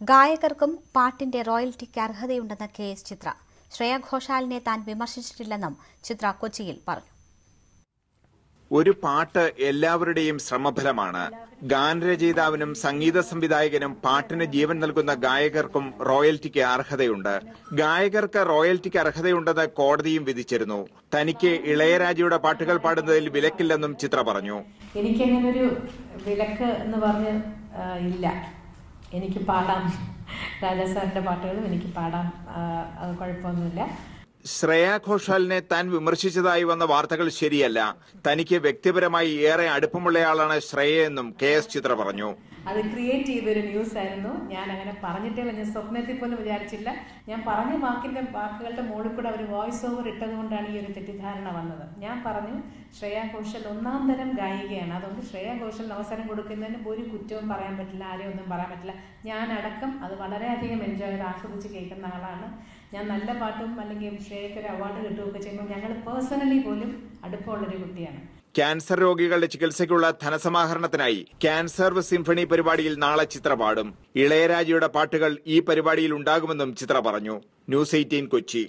ഗായകർക്കും പാട്ടിന്റെ റോയൽറ്റിക്ക് അർഹതയുണ്ടെന്ന് കെ.എസ്. ചിത്ര. ശ്രേയ ഘോഷാലിനെ താൻ വിമർശിച്ചിട്ടില്ലെന്നും ചിത്ര കൊച്ചിയിൽ പറഞ്ഞു. ഒരു പാട്ട് എല്ലാവരുടെയും ശ്രമഫലമാണ്. ഗാനരചയിതാവിനും സംഗീത സംവിധായകനും പാട്ടിന് ജീവൻ നൽകുന്ന ഗായകർക്കും റോയൽറ്റിക്ക് അർഹതയുണ്ട്. ഗായകർക്ക് റോയൽറ്റിക്ക് അർഹതയുണ്ടെന്ന് കോടതിയും വിധിച്ചിരുന്നു. തനിക്ക് ഇളയരാജയുടെ പാട്ടുകൾ പാടുന്നതിൽ വിലക്കില്ലെന്നും ചിത്ര പറഞ്ഞു. എനിക്കങ്ങനൊരു വിലക്ക് എന്ന് പറഞ്ഞ് ഇല്ല. എനിക്ക് പാടാം, രാജാസാറിന്റെ പാട്ടുകളും എനിക്ക് പാടാം, അത് കുഴപ്പമൊന്നുമില്ല. ശ്രേയ ഘോഷാലിനെ താൻ വിമർശിച്ചതായി വന്ന വാർത്തകൾ ശരിയല്ല. തനിക്ക് വ്യക്തിപരമായി ഏറെ അടുപ്പമുള്ളയാളാണ് ശ്രേയയെന്നും കെ.എസ്. ചിത്ര പറഞ്ഞു. അത് ക്രിയേറ്റ് ചെയ്തൊരു ന്യൂസ് ആയിരുന്നു. ഞാൻ അങ്ങനെ പറഞ്ഞിട്ടില്ല. ഞാൻ സ്വപ്നത്തിൽ പോലും വിചാരിച്ചില്ല. ഞാൻ പറഞ്ഞ വാക്കുകളുടെ മുകളിൽ കൂടെ അവർ വോയിസ് ഓവർ ഇട്ടതുകൊണ്ടാണ് ഈ ഒരു തെറ്റിദ്ധാരണ വന്നത്. ഞാൻ പറഞ്ഞു, ശ്രേയ ഘോഷാൽ ഒന്നാം തരം ഗായികയാണ്. അതുകൊണ്ട് ശ്രേയ ഘോഷാലിന് അവസരം കൊടുക്കുന്നതിന് ഒരു കുറ്റവും പറയാൻ പറ്റില്ല, ആരെയും ഒന്നും പറയാൻ പറ്റില്ല. ഞാനടക്കം അത് വളരെയധികം എൻജോയ് ചെയ്ത് ആസ്വദിച്ച് കേൾക്കുന്ന ആളാണ്. ഞാൻ നല്ല പാട്ടും അല്ലെങ്കിൽ ശ്രേയയ്ക്ക് ഒരു അവാർഡ് കിട്ടുകയൊക്കെ ചെയ്യുമ്പോൾ ഞങ്ങൾ പേഴ്സണലി പോലും അടുപ്പമുള്ളൊരു കുട്ടിയാണ്. ക്യാൻസർ രോഗികളുടെ ചികിത്സയ്ക്കുള്ള ധനസമാഹരണത്തിനായി ക്യാൻസർ സിംഫണി പരിപാടിയിൽ നാളെ ചിത്ര പാടും. ഇളയരാജയുടെ പാട്ടുകൾ ഈ പരിപാടിയിൽ ഉണ്ടാകുമെന്നും ചിത്ര പറഞ്ഞു. ന്യൂസ് 18 കൊച്ചി.